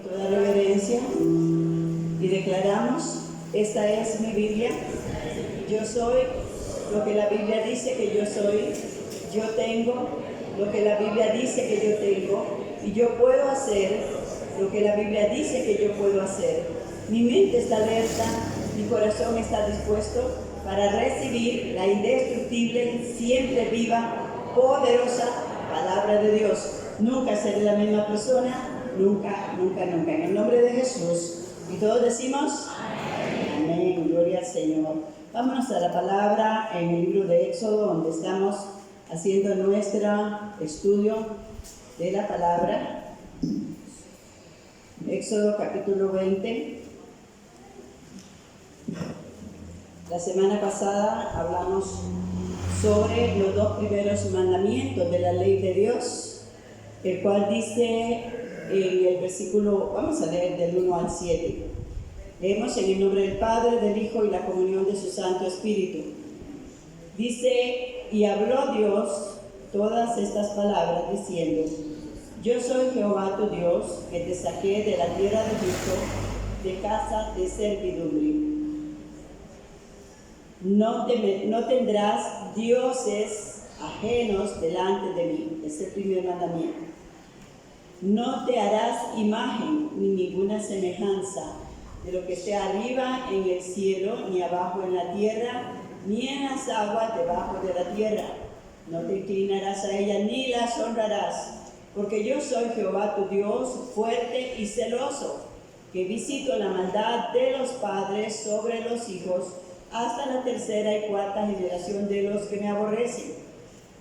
Toda reverencia y declaramos: esta es mi Biblia, yo soy lo que la Biblia dice que yo soy, yo tengo lo que la Biblia dice que yo tengo, y yo puedo hacer lo que la Biblia dice que yo puedo hacer. Mi mente está alerta, mi corazón está dispuesto para recibir la indestructible, siempre viva, poderosa palabra de Dios. Nunca seré la misma persona. Nunca, nunca, nunca. En el nombre de Jesús. Y todos decimos: amén. Amén. Gloria al Señor. Vámonos a la palabra en el libro de Éxodo, donde estamos haciendo nuestro estudio de la palabra. Éxodo capítulo 20. La semana pasada hablamos sobre los dos primeros mandamientos de la ley de Dios, el cual dice en el versículo, vamos a leer del 1 al 7. Leemos en el nombre del Padre, del Hijo y la comunión de su Santo Espíritu. Dice: y habló Dios todas estas palabras diciendo: yo soy Jehová tu Dios, que te saqué de la tierra de Egipto, de casa de servidumbre. No tendrás dioses ajenos delante de mí. Es el primer mandamiento. No te harás imagen ni ninguna semejanza de lo que sea arriba en el cielo, ni abajo en la tierra, ni en las aguas debajo de la tierra. No te inclinarás a ella ni las honrarás, porque yo soy Jehová tu Dios, fuerte y celoso, que visito la maldad de los padres sobre los hijos, hasta la tercera y cuarta generación de los que me aborrecen.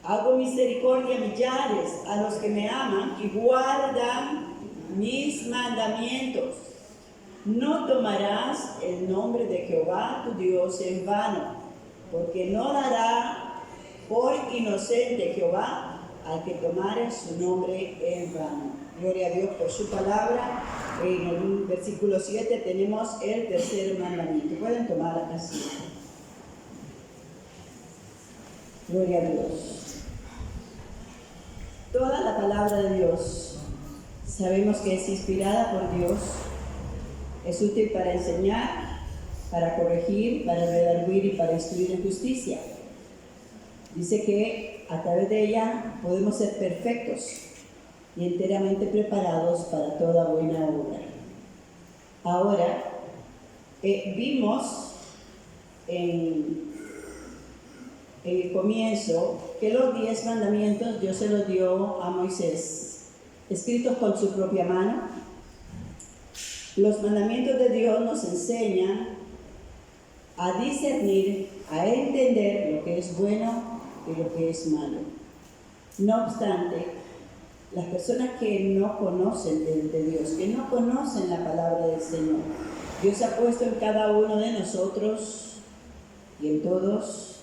Hago misericordia a millares a los que me aman y guardan mis mandamientos. No tomarás el nombre de Jehová tu Dios en vano, porque no dará por inocente Jehová al que tomare su nombre en vano. Gloria a Dios por su palabra. En el versículo 7 tenemos el tercer mandamiento. Pueden tomar así. Gloria a Dios. Toda la palabra de Dios sabemos que es inspirada por Dios, es útil para enseñar, para corregir, para redarguir y para instruir en justicia. Dice que a través de ella podemos ser perfectos y enteramente preparados para toda buena obra. Ahora, vimos en el comienzo que los 10 mandamientos Dios se los dio a Moisés, escritos con su propia mano. Los mandamientos de Dios nos enseñan a discernir, a entender lo que es bueno y lo que es malo. No obstante, las personas que no conocen de Dios, que no conocen la palabra del Señor, Dios ha puesto en cada uno de nosotros y en todos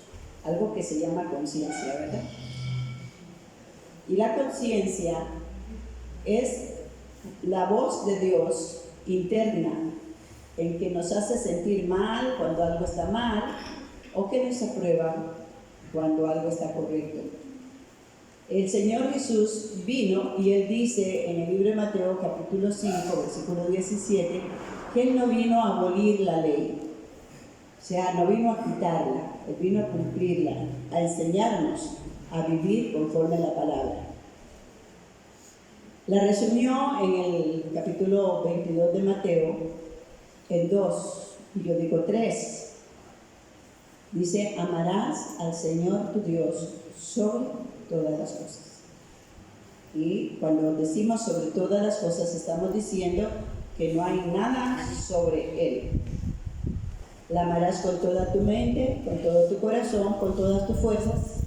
algo que se llama conciencia, ¿verdad? Y la conciencia es la voz de Dios interna, en que nos hace sentir mal cuando algo está mal, o que nos aprueba cuando algo está correcto. El Señor Jesús vino y Él dice en el libro de Mateo capítulo 5, versículo 17, que Él no vino a abolir la ley. O sea, no vino a quitarla, Él vino a cumplirla, a enseñarnos a vivir conforme a la palabra. La resumió en el capítulo 22 de Mateo en 2, y yo digo 3. Dice: amarás al Señor tu Dios sobre todas las cosas. Y cuando decimos sobre todas las cosas, estamos diciendo que no hay nada sobre Él. La amarás con toda tu mente, con todo tu corazón, con todas tus fuerzas.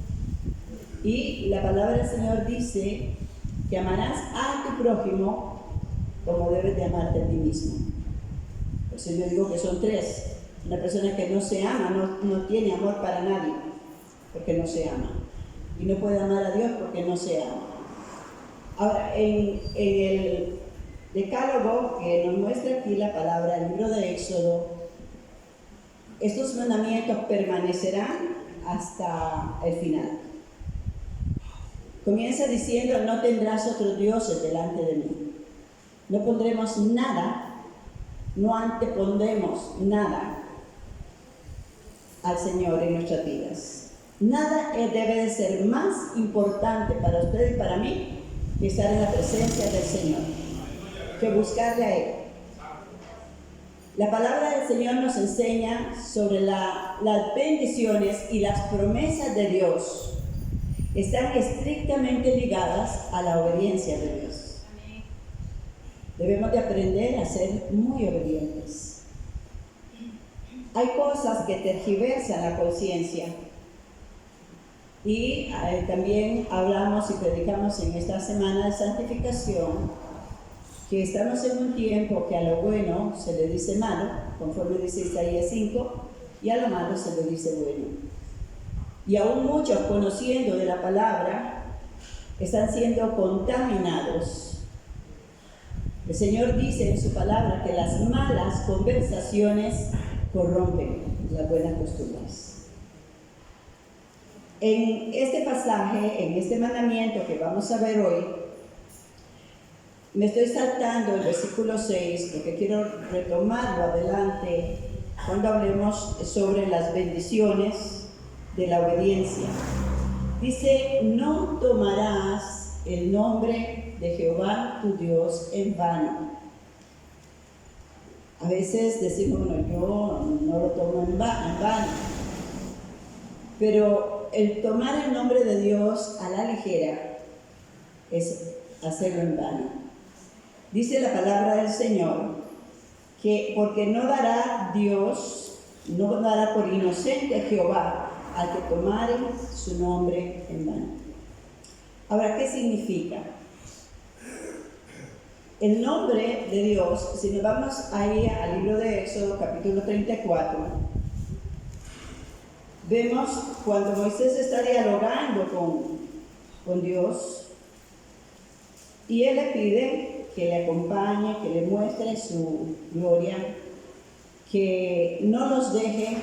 Y la palabra del Señor dice que amarás a tu prójimo como debes de amarte a ti mismo. Por eso yo digo que son 3. Una persona que no se ama no tiene amor para nadie, porque no se ama. Y no puede amar a Dios porque no se ama. Ahora, en el decálogo que nos muestra aquí la palabra, el libro de Éxodo, estos mandamientos permanecerán hasta el final. Comienza diciendo: no tendrás otros dioses delante de mí. No pondremos nada, no antepondremos nada al Señor en nuestras vidas. Nada debe de ser más importante para usted y para mí que estar en la presencia del Señor, que buscarle a Él. La palabra del Señor nos enseña sobre las bendiciones y las promesas de Dios. Están estrictamente ligadas a la obediencia de Dios. Debemos de aprender a ser muy obedientes. Hay cosas que tergiversan la conciencia. Y también hablamos y predicamos en esta semana de santificación, que estamos en un tiempo que a lo bueno se le dice malo, conforme dice Isaías 5, y a lo malo se le dice bueno. Y aún muchos, conociendo de la palabra, están siendo contaminados. El Señor dice en su palabra que las malas conversaciones corrompen las buenas costumbres. En este pasaje, en este mandamiento que vamos a ver hoy, me estoy saltando el versículo 6, porque quiero retomarlo adelante cuando hablemos sobre las bendiciones de la obediencia. Dice: no tomarás el nombre de Jehová tu Dios en vano. A veces decimos, bueno, yo no lo tomo en vano. Pero el tomar el nombre de Dios a la ligera es hacerlo en vano. Dice la palabra del Señor que porque no dará Dios, no dará por inocente Jehová al que tomare su nombre en vano. Ahora, ¿qué significa? El nombre de Dios, si nos vamos ahí al libro de Éxodo, capítulo 34, vemos cuando Moisés está dialogando con Dios y él le pide que le acompañe, que le muestre su gloria, que no los deje,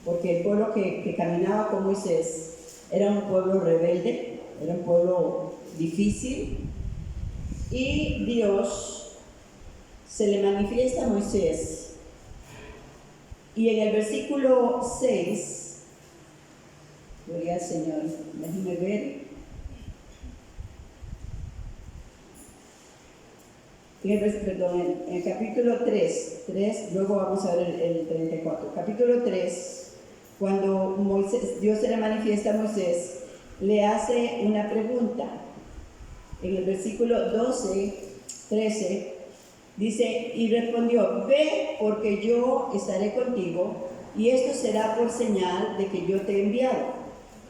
porque el pueblo que caminaba con Moisés era un pueblo rebelde, era un pueblo difícil, y Dios se le manifiesta a Moisés. Y en el versículo 6, gloria al Señor, déjenme ver. En el capítulo 3, luego vamos a ver el 34. Capítulo 3, cuando Dios se le manifiesta a Moisés, le hace una pregunta. En el versículo 13, dice: y respondió: ve, porque yo estaré contigo, y esto será por señal de que yo te he enviado.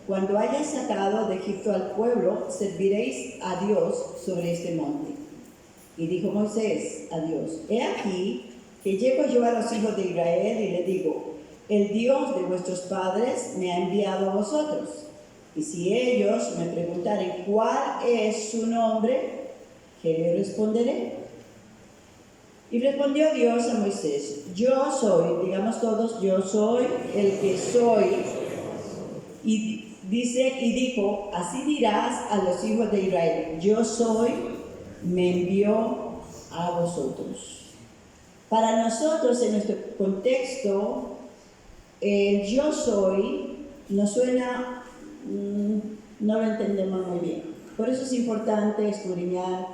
Cuando hayas sacado de Egipto al pueblo, serviréis a Dios sobre este monte. Y dijo Moisés a Dios: he aquí que llego yo a los hijos de Israel y le digo: el Dios de vuestros padres me ha enviado a vosotros. Y si ellos me preguntaren cuál es su nombre, ¿qué le responderé? Y respondió Dios a Moisés: yo soy, digamos todos, yo soy el que soy. Y dijo: así dirás a los hijos de Israel: yo soy, me envió a vosotros. Para nosotros, en nuestro contexto, el yo soy nos suena, no lo entendemos muy bien. Por eso es importante escudriñar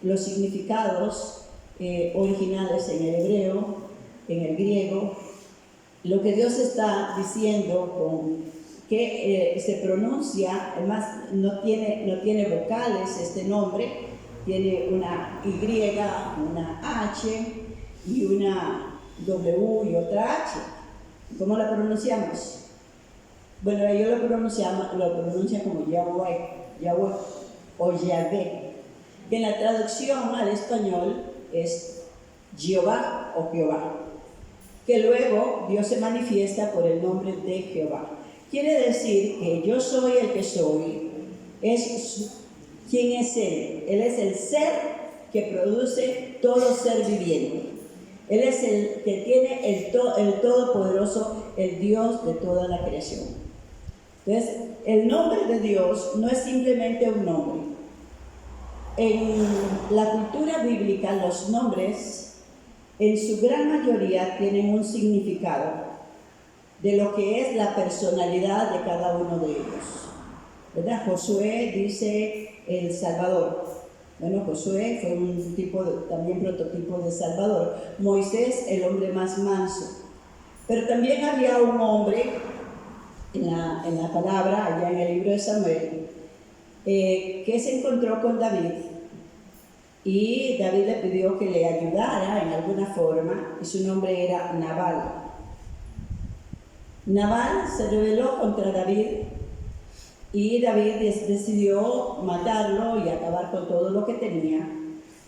los significados originales en el hebreo, en el griego, lo que Dios está diciendo que se pronuncia, además no tiene vocales este nombre, tiene una Y, una H y una W y otra H. ¿Cómo la pronunciamos? Bueno, ellos lo pronuncian como Yahweh o Yahvé, que en la traducción al español es Jehová o Jehová, que luego Dios se manifiesta por el nombre de Jehová. Quiere decir que yo soy el que soy. ¿Quién es Él? Él es el ser que produce todo ser viviente. Él es el que tiene el Todopoderoso, el Dios de toda la creación. Entonces, el nombre de Dios no es simplemente un nombre. En la cultura bíblica los nombres en su gran mayoría tienen un significado de lo que es la personalidad de cada uno de ellos, ¿verdad? Josué dice el Salvador. Bueno, Josué fue un también prototipo de Salvador. Moisés, el hombre más manso. Pero también había un hombre en la palabra, allá en el libro de Samuel, que se encontró con David. Y David le pidió que le ayudara en alguna forma, y su nombre era Nabal. Nabal se rebeló contra David y David decidió matarlo y acabar con todo lo que tenía,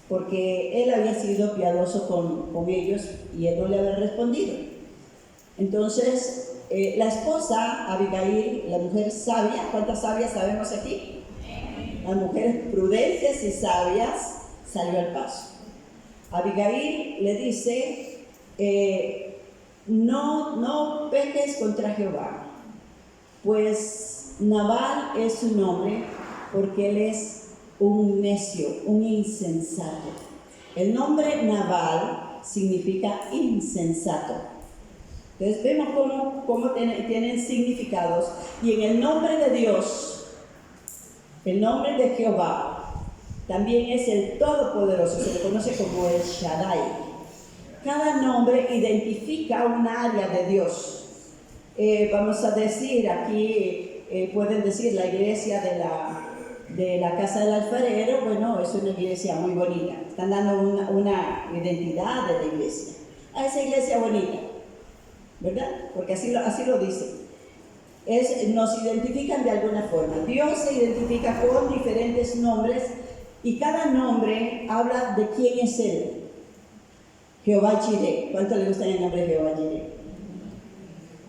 porque él había sido piadoso con ellos y él no le había respondido. Entonces, la esposa, Abigail, la mujer sabia, ¿cuántas sabias sabemos aquí? Las mujeres prudentes y sabias salió al paso. Abigail le dice, no peques contra Jehová, pues Nabal es su nombre porque él es un necio, un insensato. El nombre Nabal significa insensato. Entonces vemos cómo tienen significados. Y en el nombre de Dios, el nombre de Jehová, también es el Todopoderoso, se le conoce como el Shaddai. Cada nombre identifica una área de Dios. Vamos a decir aquí, pueden decir la iglesia de la casa del alfarero, bueno, es una iglesia muy bonita. Están dando una identidad de la iglesia. A esa iglesia bonita, ¿verdad? Porque así lo dice. Nos identifican de alguna forma. Dios se identifica con diferentes nombres y cada nombre habla de quién es Él. Jehová Jireh. ¿Cuánto le gusta el nombre de Jehová Jireh?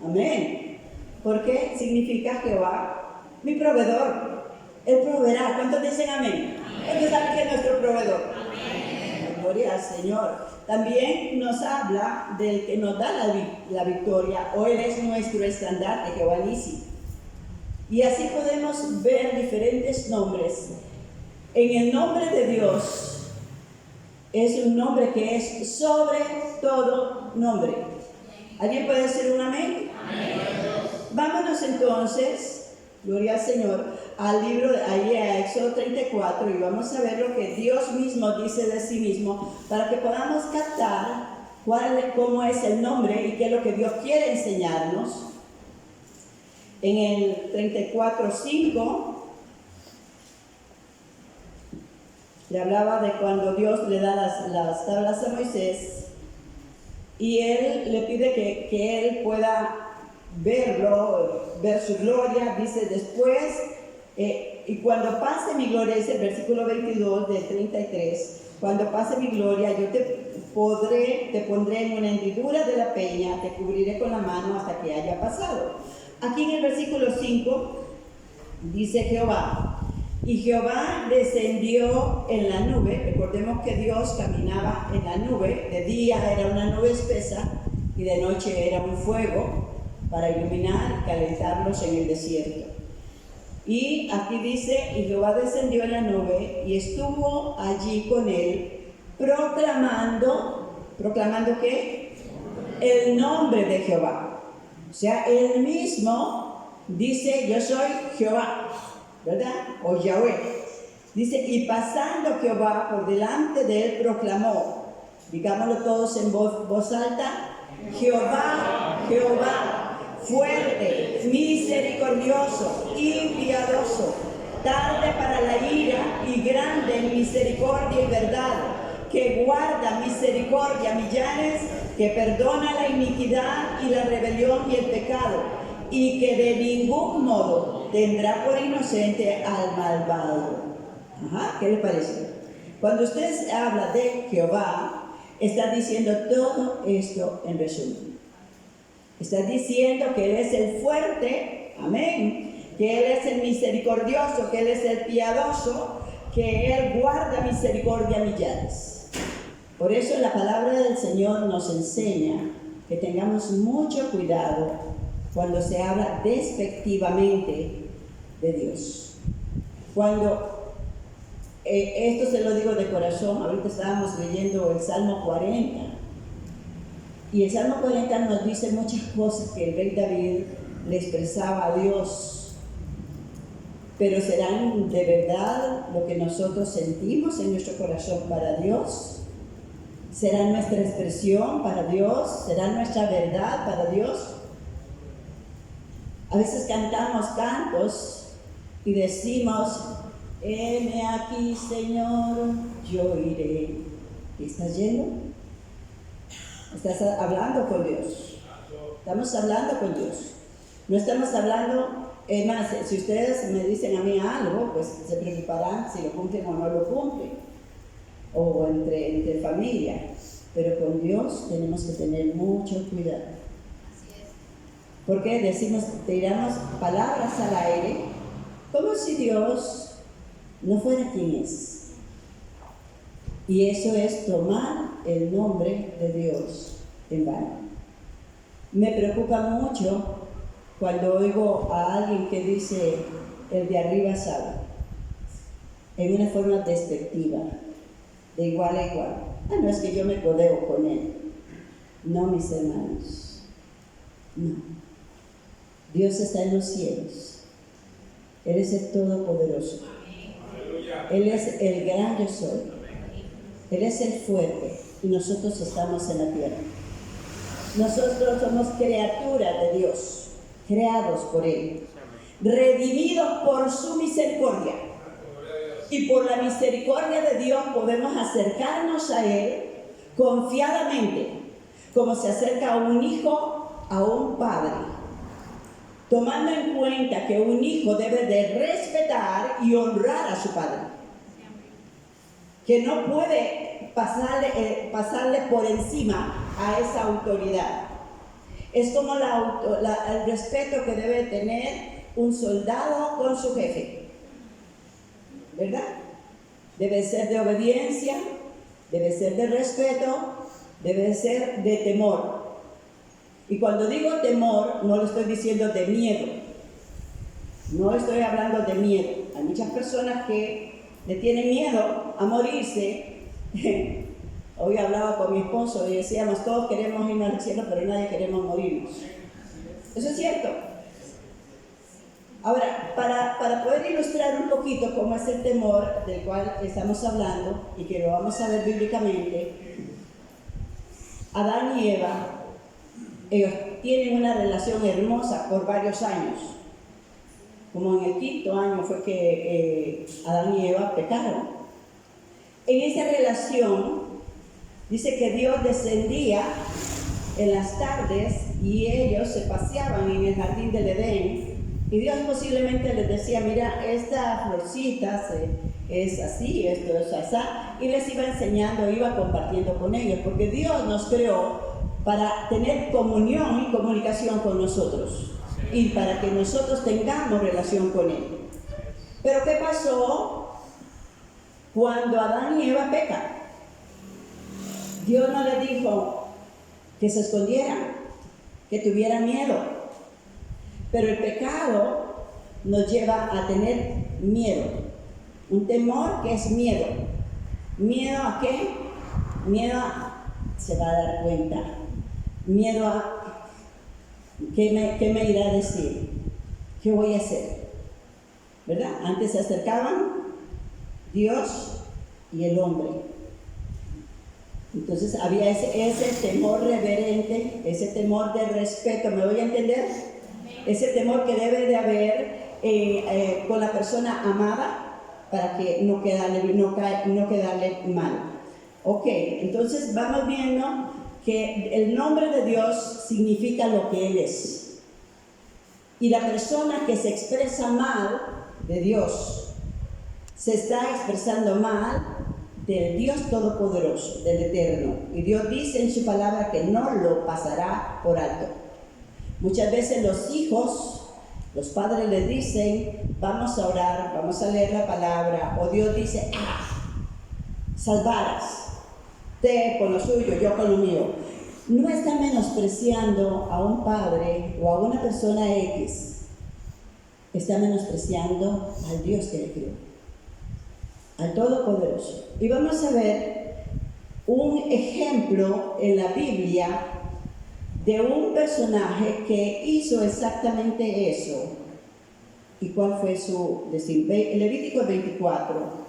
Amén. Porque significa Jehová, mi proveedor. Él proveerá. ¿Cuántos dicen amén? ¿Cuántos saben que es nuestro proveedor? Amén. Gloria al Señor. También nos habla del que nos da la victoria, o Él es nuestro estandarte, Jehová Nisi. Y así podemos ver diferentes nombres. En el nombre de Dios es un nombre que es sobre todo nombre. ¿Alguien puede decir un amén? Amén. Vámonos entonces, gloria al Señor, al libro ahí a Éxodo 34 y vamos a ver lo que Dios mismo dice de sí mismo para que podamos captar cómo es el nombre y qué es lo que Dios quiere enseñarnos. En el 34:5 le hablaba de cuando Dios le da las tablas a Moisés y él le pide que él pueda verlo, ver su gloria. Dice después, y cuando pase mi gloria, dice el versículo 22 del 33, cuando pase mi gloria yo te pondré en una hendidura de la peña, te cubriré con la mano hasta que haya pasado. Aquí en el versículo 5 dice Jehová, y Jehová descendió en la nube. Recordemos que Dios caminaba en la nube, de día era una nube espesa y de noche era un fuego para iluminar y calentarlos en el desierto. Y aquí dice, y Jehová descendió en la nube y estuvo allí con él, ¿proclamando qué? El nombre de Jehová. O sea, él mismo dice, yo soy Jehová, ¿verdad? O Yahweh. Dice, y pasando Jehová por delante de él proclamó, digámoslo todos en voz alta, Jehová, Jehová, fuerte, misericordioso y piadoso, tarde para la ira y grande en misericordia y verdad, que guarda misericordia a millares, que perdona la iniquidad y la rebelión y el pecado, y que de ningún modo tendrá por inocente al malvado. Ajá, ¿qué le parece? Cuando usted habla de Jehová, está diciendo todo esto en resumen. Está diciendo que Él es el fuerte, amén, que Él es el misericordioso, que Él es el piadoso, que Él guarda misericordia a millares. Por eso la palabra del Señor nos enseña que tengamos mucho cuidado cuando se habla despectivamente de Dios. Cuando esto se lo digo de corazón. Ahorita estábamos leyendo el Salmo 40. Y el Salmo 40 nos dice muchas cosas que el rey David le expresaba a Dios. Pero ¿serán de verdad lo que nosotros sentimos en nuestro corazón para Dios? ¿Será nuestra expresión para Dios? ¿Será nuestra verdad para Dios? A veces cantamos cantos y decimos: heme aquí, Señor, yo iré. ¿Y estás yendo? Estás hablando con Dios. Estamos hablando con Dios. No estamos hablando. Es más, si ustedes me dicen a mí algo, pues se preocuparán si lo cumplen o no lo cumplen, o entre familia. Pero con Dios tenemos que tener mucho cuidado. Porque decimos, tiramos palabras al aire, como si Dios no fuera quien es. Y eso es tomar el nombre de Dios en vano. Me preocupa mucho cuando oigo a alguien que dice: el de arriba sabe, en una forma despectiva, de igual a igual. No es que yo me codeo con él. No, mis hermanos, no. Dios está en los cielos. Él es el Todopoderoso. Él es el gran yo soy. Él es el fuerte y nosotros estamos en la tierra. Nosotros somos criaturas de Dios, creados por Él, redimidos por su misericordia. Y por la misericordia de Dios podemos acercarnos a Él confiadamente, como se acerca a un hijo a un padre, tomando en cuenta que un hijo debe de respetar y honrar a su padre, que no puede pasarle por encima a esa autoridad. Es como el respeto que debe tener un soldado con su jefe, ¿verdad? Debe ser de obediencia, debe ser de respeto, debe ser de temor. Y cuando digo temor, no lo estoy diciendo de miedo. No estoy hablando de miedo. Hay muchas personas que le tienen miedo a morirse. Hoy hablaba con mi esposo y decíamos: todos queremos irnos al cielo, pero nadie queremos morirnos. Eso es cierto. Ahora, para poder ilustrar un poquito cómo es el temor del cual estamos hablando y que lo vamos a ver bíblicamente, Adán y Eva, ellos tienen una relación hermosa por varios años. Como en el 5.º año fue que Adán y Eva pecaron. En esa relación dice que Dios descendía en las tardes y ellos se paseaban en el jardín del Edén. Y Dios posiblemente les decía: mira, esta florcita es así, esto es así, y les iba enseñando, iba compartiendo con ellos, porque Dios nos creó para tener comunión y comunicación con nosotros, y para que nosotros tengamos relación con Él. Pero ¿qué pasó cuando Adán y Eva pecan? Dios no les dijo que se escondieran, que tuvieran miedo. Pero el pecado nos lleva a tener miedo. Un temor que es miedo. ¿Miedo a qué? Miedo a... se va a dar cuenta. Miedo a... ¿Qué me irá a decir? ¿Qué voy a hacer? ¿Verdad? Antes se acercaban Dios y el hombre. Entonces había ese temor reverente, ese temor de respeto. ¿Me voy a entender? Ese temor que debe de haber con la persona amada para que no quedarle mal. Ok, entonces vamos viendo que el nombre de Dios significa lo que Él es. Y la persona que se expresa mal de Dios se está expresando mal del Dios Todopoderoso, del Eterno. Y Dios dice en su palabra que no lo pasará por alto. Muchas veces los hijos, los padres les dicen: vamos a orar, vamos a leer la palabra, o Dios dice: salvaras, te con lo suyo, yo con lo mío. No está menospreciando a un padre o a una persona X, está menospreciando al Dios que le creó. al Todopoderoso. Y vamos a ver un ejemplo en la Biblia de un personaje que hizo exactamente eso. ¿Y cuál fue su destino? Levítico 24.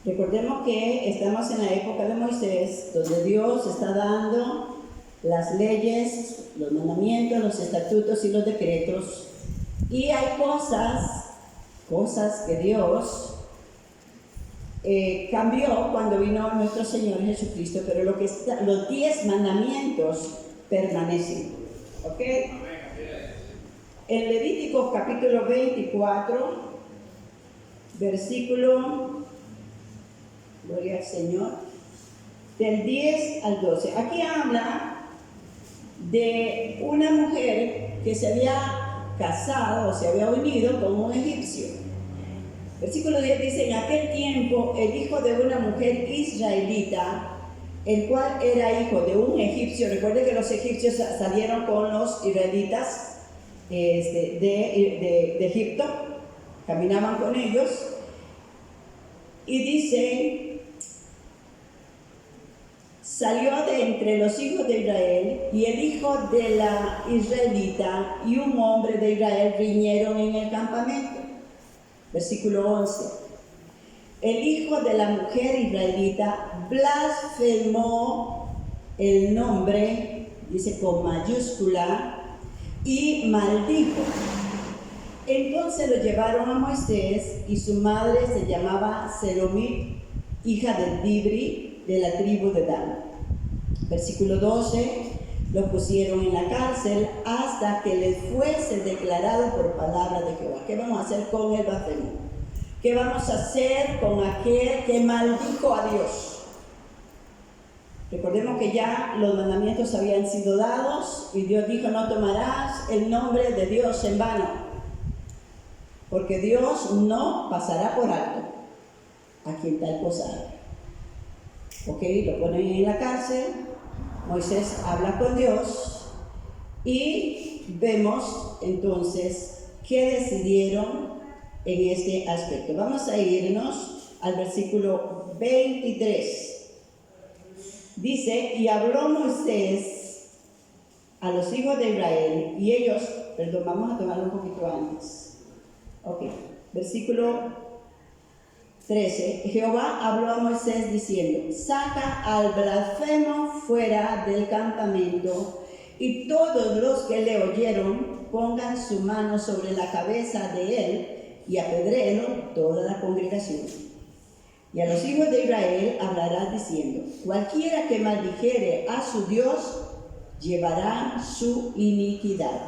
Recordemos que estamos en la época de Moisés, donde Dios está dando las leyes, los mandamientos, los estatutos y los decretos. Y hay cosas que Dios cambió cuando vino nuestro Señor Jesucristo, pero los 10 mandamientos permanecen. ¿Ok? En Levítico capítulo 24, versículo, gloria al Señor, del 10 al 12. Aquí habla de una mujer que se había casado o se había unido con un egipcio. Versículo 10 dice: en aquel tiempo el hijo de una mujer israelita, el cual era hijo de un egipcio. Recuerden que los egipcios salieron con los israelitas de Egipto, caminaban con ellos, y dice: salió de entre los hijos de Israel, y el hijo de la israelita y un hombre de Israel riñeron en el campamento. Versículo 11. El hijo de la mujer israelita blasfemó el nombre, dice con mayúscula, y maldijo. Entonces lo llevaron a Moisés, y su madre se llamaba Selomit, hija de Dibri, de la tribu de Dan. Versículo 12. Lo pusieron en la cárcel hasta que les fuese declarado por palabra de Jehová. ¿Qué vamos a hacer con el blasfemo? ¿Qué vamos a hacer con aquel que maldijo a Dios? Recordemos que ya los mandamientos habían sido dados y Dios dijo: no tomarás el nombre de Dios en vano, porque Dios no pasará por alto a quien tal cosa haga. Ok, lo ponen en la cárcel. Moisés habla con Dios y vemos entonces qué decidieron en este aspecto. Vamos a irnos al versículo 23. Dice: y habló Moisés a los hijos de Israel, y ellos, perdón, vamos a tomarlo un poquito antes. Ok, versículo 13. Jehová habló a Moisés diciendo: saca al blasfemo fuera del campamento, y todos los que le oyeron pongan su mano sobre la cabeza de él, y apedréelo toda la congregación. Y a los hijos de Israel hablarás diciendo: cualquiera que maldijere a su Dios llevará su iniquidad,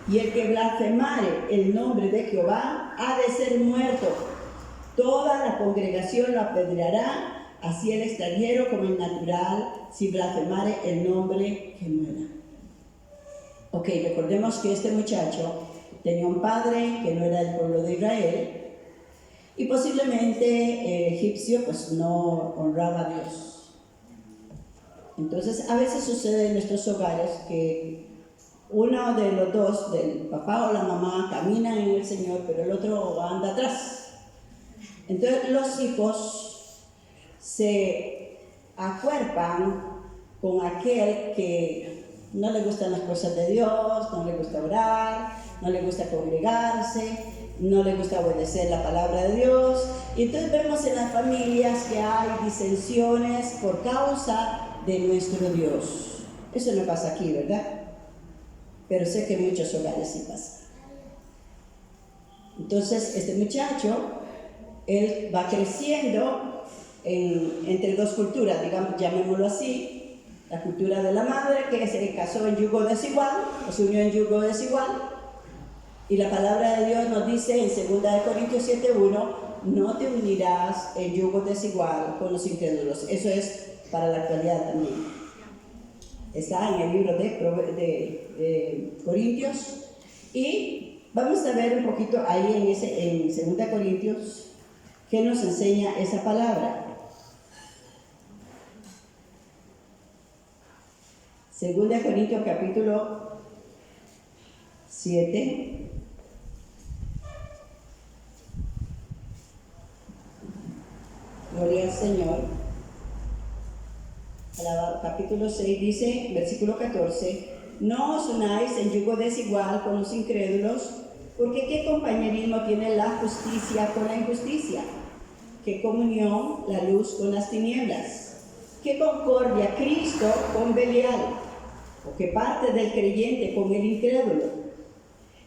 y el que blasfemare el nombre de Jehová ha de ser muerto. Toda la congregación lo apedreará, así el extranjero como el natural, si blasfemare el nombre, que muera. Ok, recordemos que este muchacho tenía un padre que no era del pueblo de Israel, y posiblemente el egipcio pues no honraba a Dios. Entonces a veces sucede en nuestros hogares que uno de los dos, del papá o la mamá, camina en el Señor, pero el otro anda atrás. Entonces los hijos se acuerpan con aquel que no le gustan las cosas de Dios, no le gusta orar, no le gusta congregarse, no le gusta obedecer la palabra de Dios. Y entonces vemos en las familias que hay disensiones por causa de nuestro Dios. Eso no pasa aquí, ¿verdad? Pero sé que en muchos hogares sí pasa. Entonces este muchacho, él va creciendo entre dos culturas, digamos, llamémoslo así: la cultura de la madre, que se casó en yugo desigual, o se unió en yugo desigual, y la palabra de Dios nos dice en 2 Corintios 7:1: no te unirás en yugo desigual con los incrédulos. Eso es para la actualidad también. Está en el libro de Corintios, y vamos a ver un poquito ahí en 2 Corintios ¿qué nos enseña esa palabra? 2 Corintios capítulo 7. Gloria al Señor. Capítulo 6 dice, versículo 14, no os unáis en yugo desigual con los incrédulos, porque ¿qué compañerismo tiene la justicia con la injusticia? ¿Qué comunión la luz con las tinieblas? ¿Qué concordia Cristo con Belial? ¿O qué parte del creyente con el incrédulo?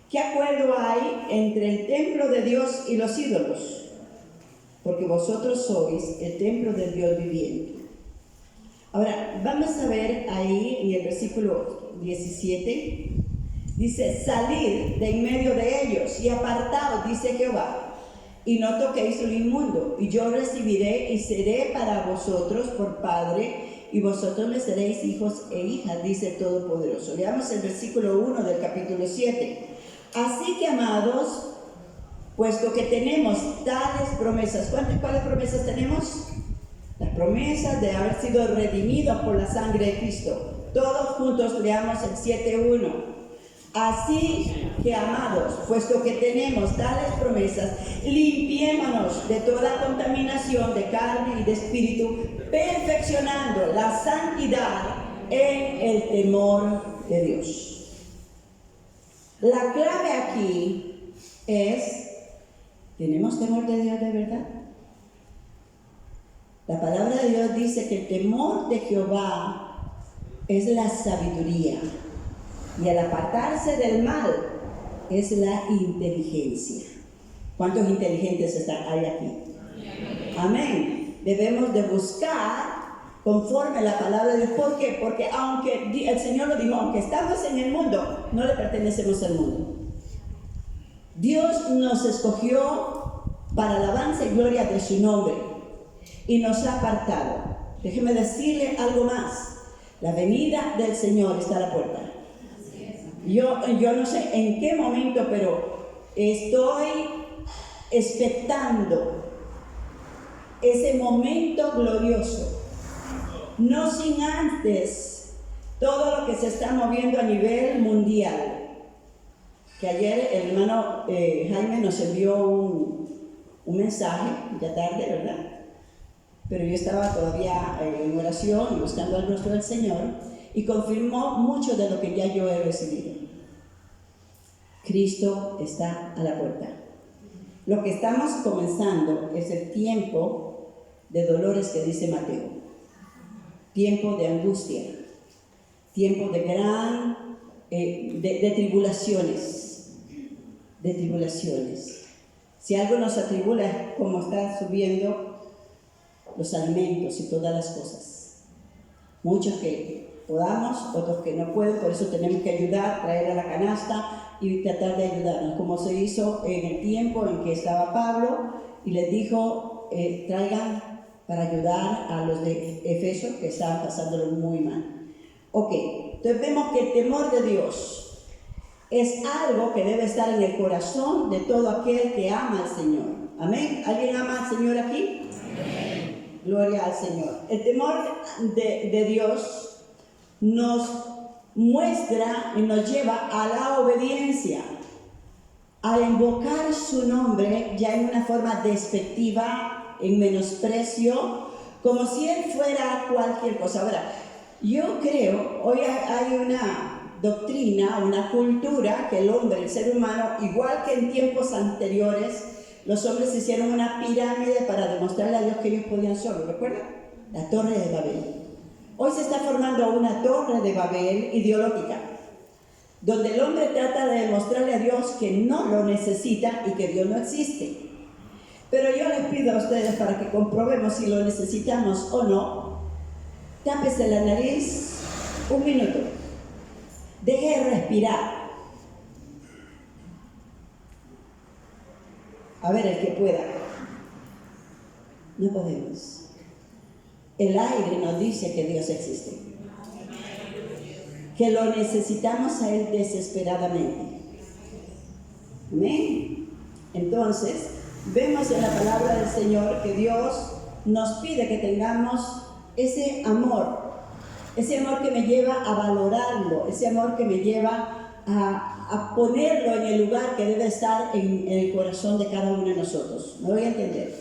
¿Qué acuerdo hay entre el templo de Dios y los ídolos? Porque vosotros sois el templo del Dios viviente. Ahora, vamos a ver ahí en el versículo 17, dice, salid de en medio de ellos y apartaos, dice Jehová, y no toquéis lo inmundo, y yo recibiré y seré para vosotros por Padre, y vosotros me seréis hijos e hijas, dice el Todopoderoso. Leamos el versículo 1 del capítulo 7. Así que, amados, puesto que tenemos tales promesas, ¿cuáles promesas tenemos? Las promesas de haber sido redimidos por la sangre de Cristo. Todos juntos leamos el 7:1. Así que, amados, puesto que tenemos tales promesas, limpiémonos de toda contaminación de carne y de espíritu, perfeccionando la santidad en el temor de Dios. La clave aquí es, ¿tenemos temor de Dios de verdad? La palabra de Dios dice que el temor de Jehová es la sabiduría y el apartarse del mal es la inteligencia. ¿Cuántos inteligentes hay aquí? Amén. Debemos de buscar conforme a la palabra de Dios. ¿Por qué? Porque aunque el Señor lo dijo, aunque estamos en el mundo, no le pertenecemos al mundo. Dios nos escogió para alabanza y gloria de su nombre y nos ha apartado. Déjeme decirle algo más. La venida del Señor está a la puerta. Yo no sé en qué momento, pero estoy expectando ese momento glorioso. No sin antes todo lo que se está moviendo a nivel mundial. Que ayer el hermano Jaime nos envió un mensaje, ya tarde, ¿verdad? Pero yo estaba todavía en oración y buscando el rostro del Señor y confirmó mucho de lo que ya yo he recibido. Cristo está a la puerta. Lo que estamos comenzando es el tiempo de dolores que dice Mateo. Tiempo de angustia, tiempo de gran, de tribulaciones, Si algo nos atribula es como está subiendo los alimentos y todas las cosas. Muchos que podamos, otros que no pueden, por eso tenemos que ayudar, traer a la canasta y tratar de ayudarnos, como se hizo en el tiempo en que estaba Pablo y les dijo, traigan para ayudar a los de Efeso que estaban pasándolo muy mal. Ok, entonces vemos que el temor de Dios es algo que debe estar en el corazón de todo aquel que ama al Señor. Amén. ¿Alguien ama al Señor aquí? Amén. Gloria al Señor. El temor de Dios nos muestra y nos lleva a la obediencia, a invocar su nombre ya en una forma despectiva, en menosprecio, como si Él fuera cualquier cosa. Ahora, yo creo, hoy hay una doctrina, una cultura que el hombre, el ser humano, igual que en tiempos anteriores, los hombres hicieron una pirámide para demostrarle a Dios que ellos podían solo, ¿recuerdan? La Torre de Babel. Hoy se está formando una Torre de Babel ideológica, donde el hombre trata de demostrarle a Dios que no lo necesita y que Dios no existe. Pero yo les pido a ustedes, para que comprobemos si lo necesitamos o no, tápese la nariz un minuto, deje de respirar, a ver el que pueda. No podemos. El aire nos dice que Dios existe, que lo necesitamos a Él desesperadamente. Amén. Entonces vemos en la palabra del Señor que Dios nos pide que tengamos ese amor ese amor que me lleva a valorarlo, ese amor que me lleva a ponerlo en el lugar que debe estar en el corazón de cada uno de nosotros. ¿Me voy a entender?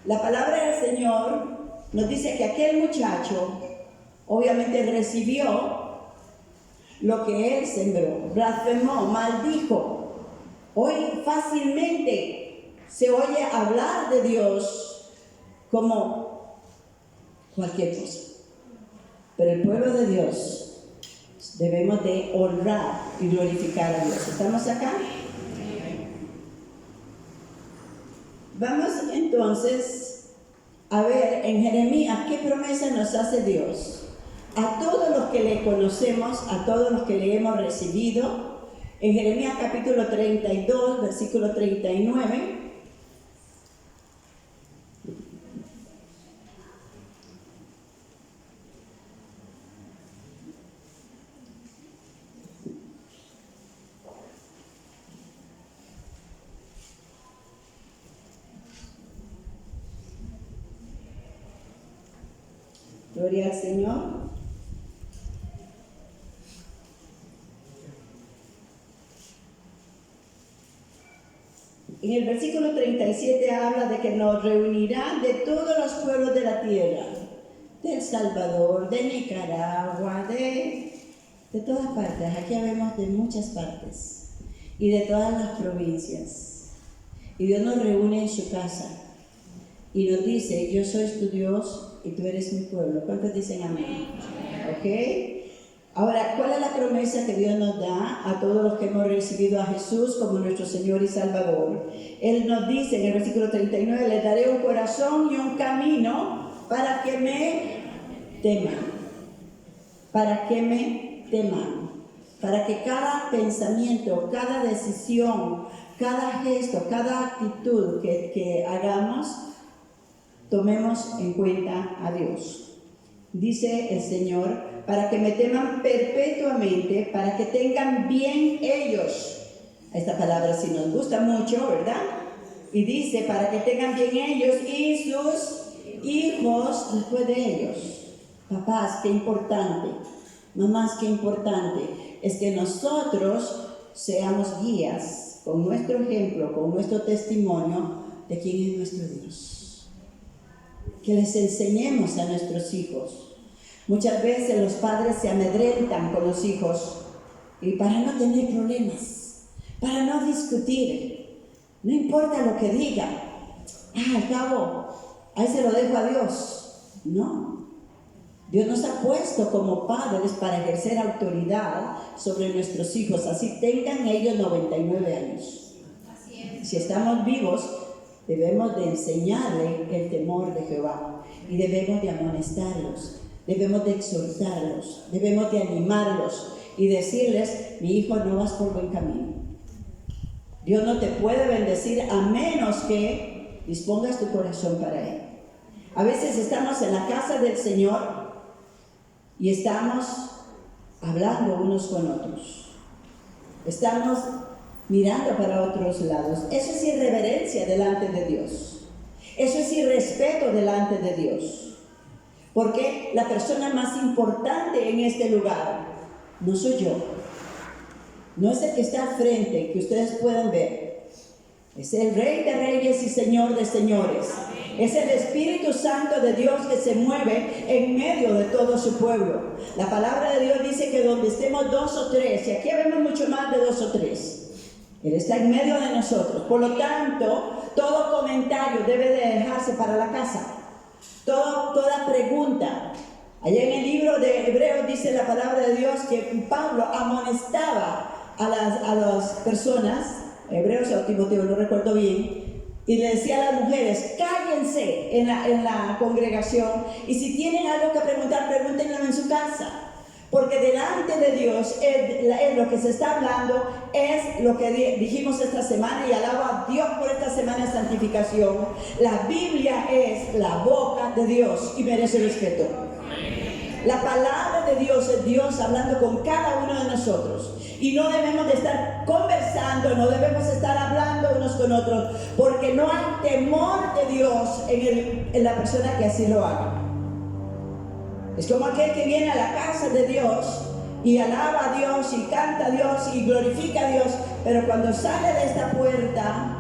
La palabra del Señor nos dice que aquel muchacho obviamente recibió lo que él sembró, blasfemó, maldijo. Hoy fácilmente se oye hablar de Dios como cualquier cosa, pero el pueblo de Dios debemos de honrar y glorificar a Dios. ¿Estamos acá? Vamos entonces a ver en Jeremías qué promesa nos hace Dios a todos los que le conocemos, a todos los que le hemos recibido. En Jeremías capítulo 32, versículo 39. Gloria al Señor. En el versículo 37 habla de que nos reunirán de todos los pueblos de la tierra, de El Salvador, de Nicaragua, de todas partes. Aquí vemos de muchas partes y de todas las provincias. Y Dios nos reúne en su casa y nos dice: yo soy tu Dios y tú eres mi pueblo. ¿Cuántos dicen amén? ¿Ok? Ahora, ¿cuál es la promesa que Dios nos da a todos los que hemos recibido a Jesús como nuestro Señor y Salvador? Él nos dice en el versículo 39, les daré un corazón y un camino para que me teman. Para que me teman. Para que cada pensamiento, cada decisión, cada gesto, cada actitud que hagamos, tomemos en cuenta a Dios. Dice el Señor: para que me teman perpetuamente, para que tengan bien ellos. Esta palabra sí nos gusta mucho, ¿verdad? Y dice: para que tengan bien ellos y sus hijos después de ellos. Papás, qué importante. Mamás, qué importante es que nosotros seamos guías con nuestro ejemplo, con nuestro testimonio de quién es nuestro Dios. Que les enseñemos a nuestros hijos. Muchas veces los padres se amedrentan con los hijos y para no tener problemas, para no discutir, no importa lo que diga, al cabo, ahí se lo dejo a Dios. No, Dios nos ha puesto como padres para ejercer autoridad sobre nuestros hijos, así tengan ellos 99 años. Si estamos vivos, debemos de enseñarle el temor de Jehová y debemos de amonestarlos. Debemos de exhortarlos, debemos de animarlos y decirles: mi hijo, no vas por buen camino. Dios no te puede bendecir a menos que dispongas tu corazón para Él. A veces estamos en la casa del Señor y estamos hablando unos con otros. Estamos mirando para otros lados. Eso es irreverencia delante de Dios. Eso es irrespeto delante de Dios. Porque la persona más importante en este lugar no soy yo, no es el que está al frente, que ustedes pueden ver. Es el Rey de Reyes y Señor de Señores. Es el Espíritu Santo de Dios que se mueve en medio de todo su pueblo. La palabra de Dios dice que donde estemos 2 o 3, y aquí vemos mucho más de 2 o 3, Él está en medio de nosotros. Por lo tanto, todo comentario debe de dejarse para la casa. Toda pregunta. Allá en el libro de Hebreos dice la palabra de Dios que Pablo amonestaba a las personas, Hebreos o Timoteo, no recuerdo bien, y le decía a las mujeres: cállense en la congregación, y si tienen algo que preguntar, pregúntenlo en su casa. Porque delante de Dios es lo que se está hablando, es lo que dijimos esta semana, y alabo a Dios por esta semana de santificación. La Biblia es la boca de Dios y merece respeto. La palabra de Dios es Dios hablando con cada uno de nosotros. Y no debemos de estar conversando, no debemos estar hablando unos con otros, porque no hay temor de Dios en la persona que así lo haga. Es como aquel que viene a la casa de Dios y alaba a Dios y canta a Dios y glorifica a Dios, pero cuando sale de esta puerta,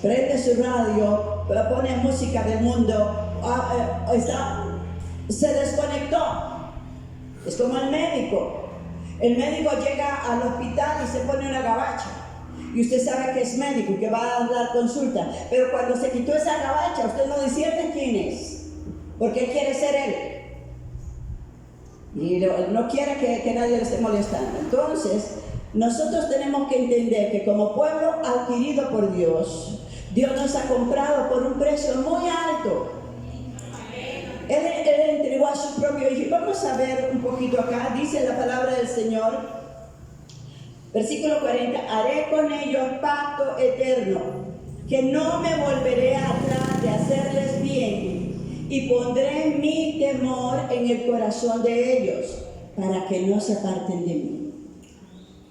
prende su radio, pone música del mundo, se desconectó. Es como el médico. El médico llega al hospital y se pone una gabacha. Y usted sabe que es médico y que va a dar consulta. Pero cuando se quitó esa gabacha, usted no discierne quién es. Porque él quiere ser él. Y no quiere que nadie le esté molestando. Entonces, nosotros tenemos que entender que como pueblo adquirido por Dios, Dios nos ha comprado por un precio muy alto. Él entregó a su propio Hijo. Vamos a ver un poquito acá. Dice la palabra del Señor, versículo 40. Haré con ellos pacto eterno, que no me volveré atrás de hacerles bien, y pondré mi temor en el corazón de ellos, para que no se aparten de mí.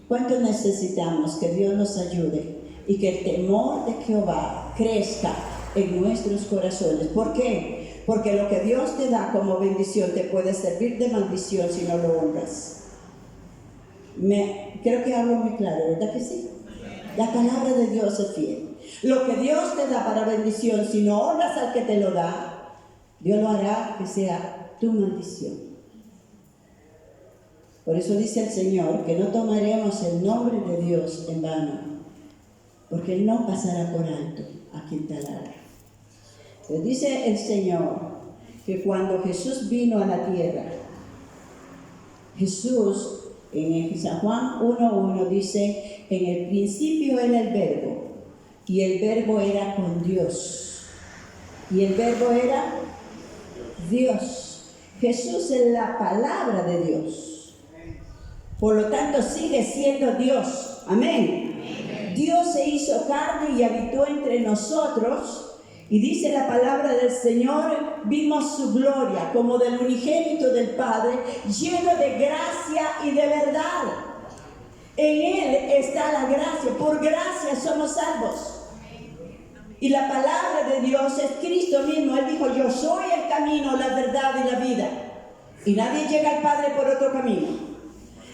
¿Cuánto necesitamos que Dios nos ayude y que el temor de Jehová crezca en nuestros corazones? ¿Por qué? Porque lo que Dios te da como bendición te puede servir de maldición si no lo honras. Creo que hablo muy claro, ¿verdad que sí? La palabra de Dios es fiel. Lo que Dios te da para bendición, si no honras al que te lo da, Dios lo hará que sea tu maldición. Por eso dice el Señor que no tomaremos el nombre de Dios en vano, porque Él no pasará por alto a quien talara. Pues dice el Señor que cuando Jesús vino a la tierra, Jesús en San Juan 1:1 dice, en el principio era el Verbo, y el Verbo era con Dios, y el Verbo era Dios. Jesús es la palabra de Dios, por lo tanto sigue siendo Dios. Amén. Dios se hizo carne y habitó entre nosotros. Y dice la palabra del Señor, vimos su gloria como del unigénito del Padre, lleno de gracia y de verdad. En Él está la gracia, por gracia somos salvos. Y la palabra de Dios es Cristo mismo. Él dijo, yo soy el camino, la verdad y la vida. Y nadie llega al Padre por otro camino.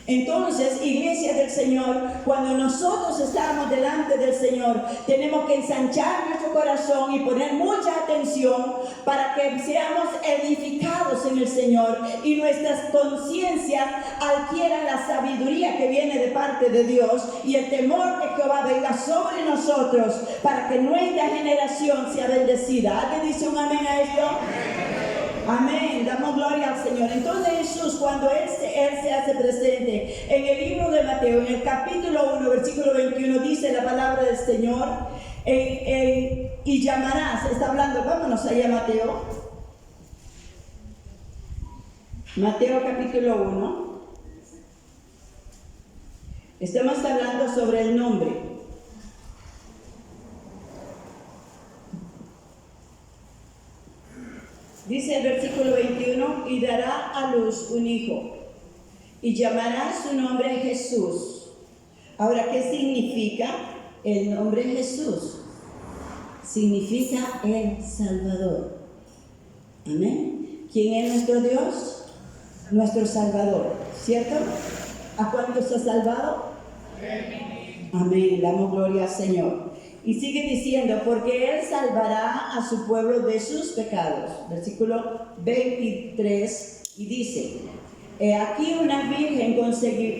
Entonces, iglesia del Señor, cuando nosotros estamos delante del Señor, tenemos que ensanchar nuestro corazón y poner mucha atención para que seamos edificados en el Señor y nuestras conciencias adquieran la sabiduría que viene de parte de Dios y el temor de Jehová venga sobre nosotros para que nuestra generación sea bendecida. ¿Alguien dice un amén a esto? Amén, damos gloria al Señor. Entonces Jesús, cuando Él se hace presente en el libro de Mateo, en el capítulo 1, versículo 21, dice la palabra del Señor, y llamarás, está hablando, vámonos allá Mateo. Mateo capítulo 1. Estamos hablando sobre el nombre. Dice el versículo 21, y dará a luz un hijo, y llamará su nombre Jesús. Ahora, ¿qué significa el nombre Jesús? Significa el Salvador. Amén. ¿Quién es nuestro Dios? Nuestro Salvador, ¿cierto? ¿A cuántos ha salvado? Amén. Damos gloria al Señor. Y sigue diciendo, porque Él salvará a su pueblo de sus pecados. Versículo 23, y dice, he aquí una virgen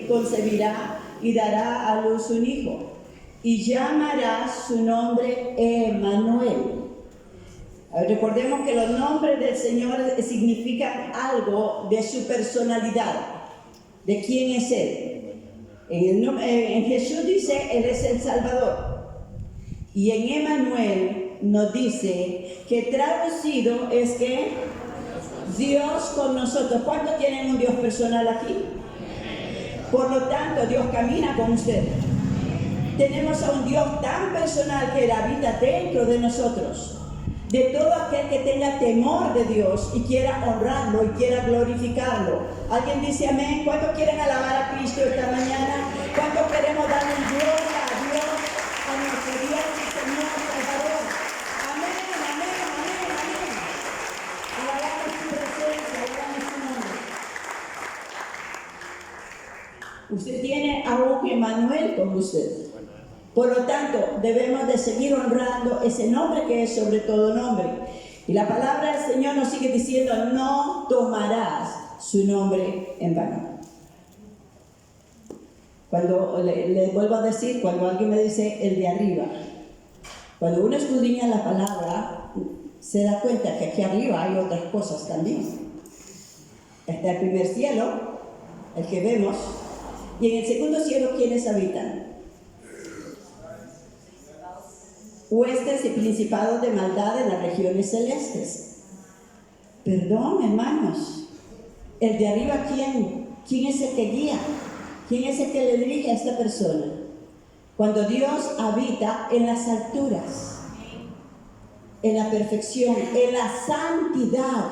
concebirá y dará a luz un hijo, y llamará su nombre Emmanuel. Recordemos que los nombres del Señor significan algo de su personalidad, de quién es Él. En Jesús dice, Él es el Salvador. Y en Emmanuel nos dice que traducido es que Dios con nosotros. ¿Cuántos tienen un Dios personal aquí? Por lo tanto, Dios camina con usted. Tenemos a un Dios tan personal que Él habita dentro de nosotros. De todo aquel que tenga temor de Dios y quiera honrarlo y quiera glorificarlo. ¿Alguien dice amén? ¿Cuántos quieren alabar a Cristo esta mañana? ¿Cuántos queremos darle gloria a Dios, a nuestro Dios y Señor Salvador? Amén, amén, amén, amén. Alabamos su presencia, alabamos su nombre. Por lo tanto, debemos de seguir honrando ese nombre que es sobre todo nombre. Y la palabra del Señor nos sigue diciendo, no tomarás su nombre en vano. Cuando le vuelvo a decir, cuando alguien me dice el de arriba, cuando uno escudriña la palabra, se da cuenta que aquí arriba hay otras cosas también. Está el primer cielo, el que vemos, y en el segundo cielo, ¿quiénes habitan? Huestes y principados de maldad en las regiones celestes. Perdón, hermanos, el de arriba, ¿quién? ¿Quién es el que guía? ¿Quién es el que le dirige a esta persona? Cuando Dios habita en las alturas, en la perfección, en la santidad.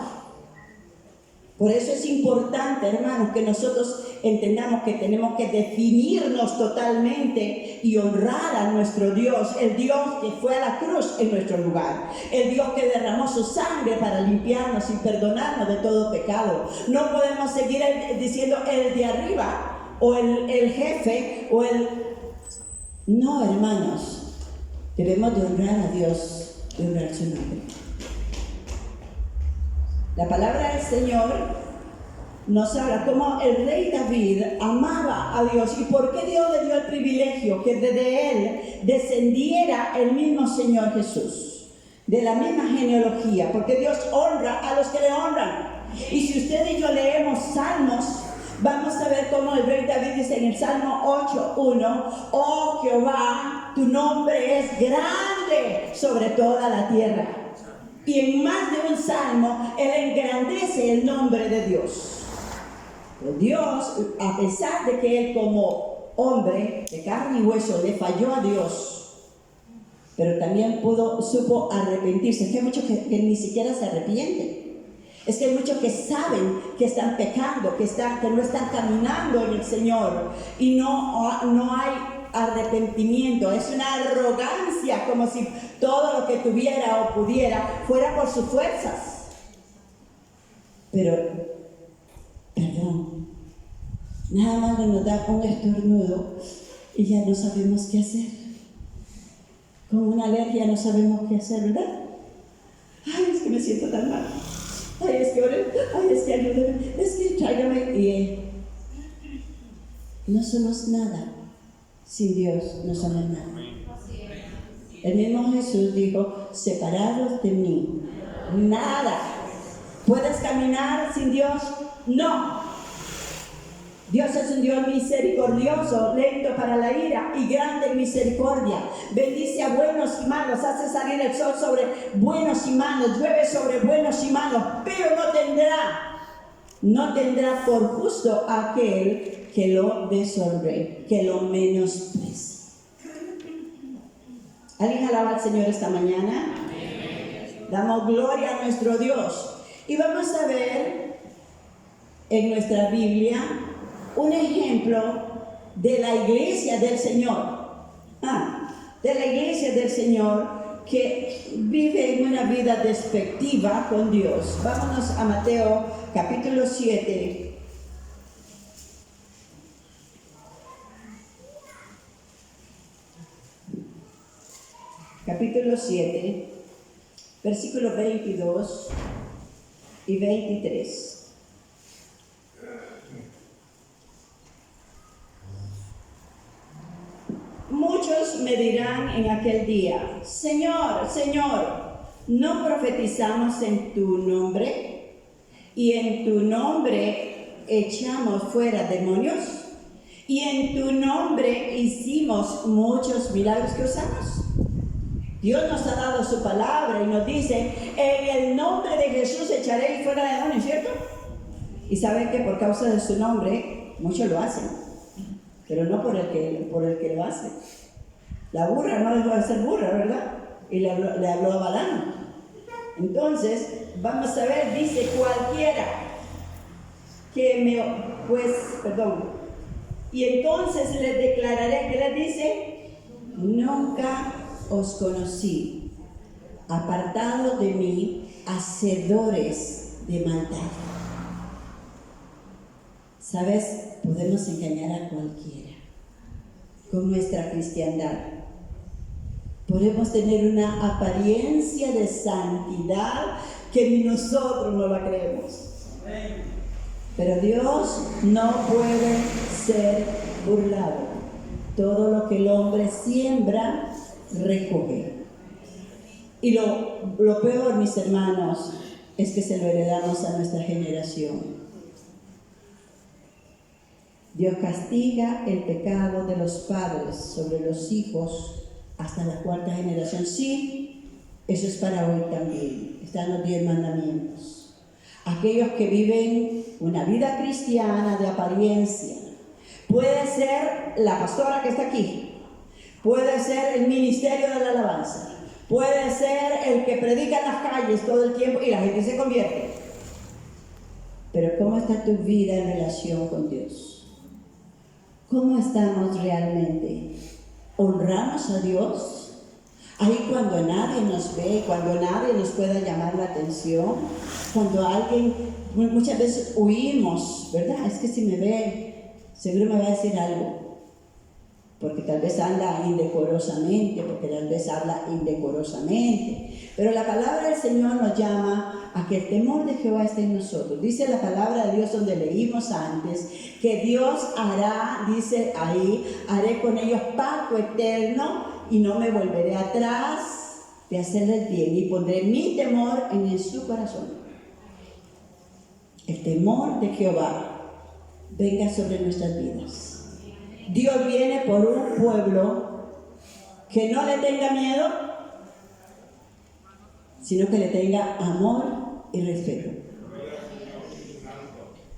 Por eso es importante, hermanos, que nosotros entendamos que tenemos que definirnos totalmente y honrar a nuestro Dios, el Dios que fue a la cruz en nuestro lugar, el Dios que derramó su sangre para limpiarnos y perdonarnos de todo pecado. No podemos seguir diciendo el de arriba, o el jefe, o el... No, hermanos, debemos de honrar a Dios, de honrar su nombre. La palabra del Señor nos habla cómo el rey David amaba a Dios y por qué Dios le dio el privilegio que desde él descendiera el mismo Señor Jesús, de la misma genealogía, porque Dios honra a los que le honran. Y si usted y yo leemos Salmos, vamos a ver cómo el rey David dice en el Salmo 8:1, oh Jehová, tu nombre es grande sobre toda la tierra. Y en más de un salmo, él engrandece el nombre de Dios. Pero Dios, a pesar de que él como hombre de carne y hueso le falló a Dios, pero también supo arrepentirse. Es que hay muchos que ni siquiera se arrepienten. Es que hay muchos que saben que están pecando, que no están caminando en el Señor y no hay arrepentimiento. Es una arrogancia, como si todo lo que tuviera o pudiera fuera por sus fuerzas. Pero, perdón, nada más nos da un estornudo y ya no sabemos qué hacer. Con una alergia no sabemos qué hacer, ¿verdad? Ay, es que me siento tan mal. Ay, es que oren. Ay, es que ayúdenme. Es que tráigame. Y no somos nada. Sin Dios no somos nada. El mismo Jesús dijo, separados de mí, nada. ¿Puedes caminar sin Dios? No. Dios es un Dios misericordioso, lento para la ira y grande en misericordia. Bendice a buenos y malos, hace salir el sol sobre buenos y malos, llueve sobre buenos y malos, pero no tendrá por justo aquel que lo deshonre, que lo menosprecie. ¿Alguien alaba al Señor esta mañana? Damos gloria a nuestro Dios. Y vamos a ver en nuestra Biblia un ejemplo de la iglesia del Señor. De la iglesia del Señor que vive en una vida despectiva con Dios. Vámonos a Mateo capítulo 7. Capítulo 7, versículos 22 y 23. Muchos me dirán en aquel día, Señor, Señor, ¿no profetizamos en tu nombre? ¿Y en tu nombre echamos fuera demonios? ¿Y en tu nombre hicimos muchos milagros que usamos? Dios nos ha dado su palabra y nos dice, en el nombre de Jesús echaré fuera demonios, ¿cierto? Y saben que por causa de su nombre, muchos lo hacen, pero no por el que lo hace. La burra no dejó de ser burra, ¿verdad? Y le habló a Balaam. Entonces, vamos a ver, dice cualquiera que y entonces les declararé, ¿qué les dice? Nunca os conocí, apartados de mí, hacedores de maldad. ¿Sabes? Podemos engañar a cualquiera con nuestra cristiandad. Podemos tener una apariencia de santidad que ni nosotros no la creemos. Pero Dios no puede ser burlado. Todo lo que el hombre siembra, recoge. Y lo peor, mis hermanos, es que se lo heredamos a nuestra generación. Dios castiga el pecado de los padres sobre los hijos hasta la 4ª generación. Sí, eso es para hoy también. Están los 10 mandamientos. Aquellos que viven una vida cristiana de apariencia. Puede ser la pastora que está aquí. Puede ser el ministerio de la alabanza. Puede ser el que predica en las calles todo el tiempo y la gente se convierte. Pero ¿cómo está tu vida en relación con Dios? ¿Cómo estamos realmente? ¿Honramos a Dios? Ahí cuando nadie nos ve, cuando nadie nos pueda llamar la atención, cuando alguien, muchas veces huimos, ¿verdad? Es que si me ve, seguro me va a decir algo. Porque tal vez anda indecorosamente, porque tal vez habla indecorosamente. Pero la palabra del Señor nos llama a que el temor de Jehová esté en nosotros. Dice la palabra de Dios donde leímos antes, que Dios hará, dice ahí, haré con ellos pacto eterno y no me volveré atrás de hacerles bien y pondré mi temor en su corazón. El temor de Jehová venga sobre nuestras vidas. Dios viene por un pueblo que no le tenga miedo, sino que le tenga amor y respeto.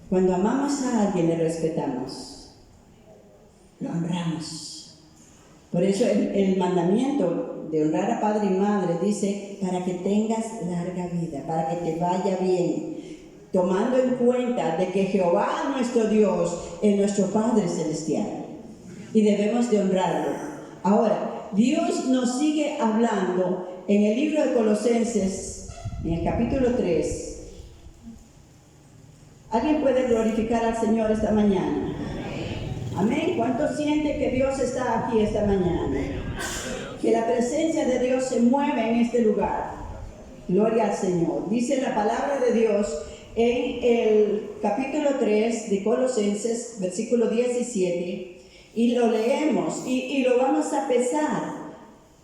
Cuando amamos a alguien, le respetamos, lo honramos. Por eso el mandamiento de honrar a padre y madre dice, para que tengas larga vida, para que te vaya bien, tomando en cuenta de que Jehová nuestro Dios es nuestro Padre Celestial. Y debemos de honrarlo. Ahora, Dios nos sigue hablando en el libro de Colosenses, en el capítulo 3. ¿Alguien puede glorificar al Señor esta mañana? Amén. ¿Cuánto siente que Dios está aquí esta mañana? Que la presencia de Dios se mueve en este lugar. Gloria al Señor. Dice la palabra de Dios en el capítulo 3 de Colosenses, versículo 17. Y lo leemos y lo vamos a pesar.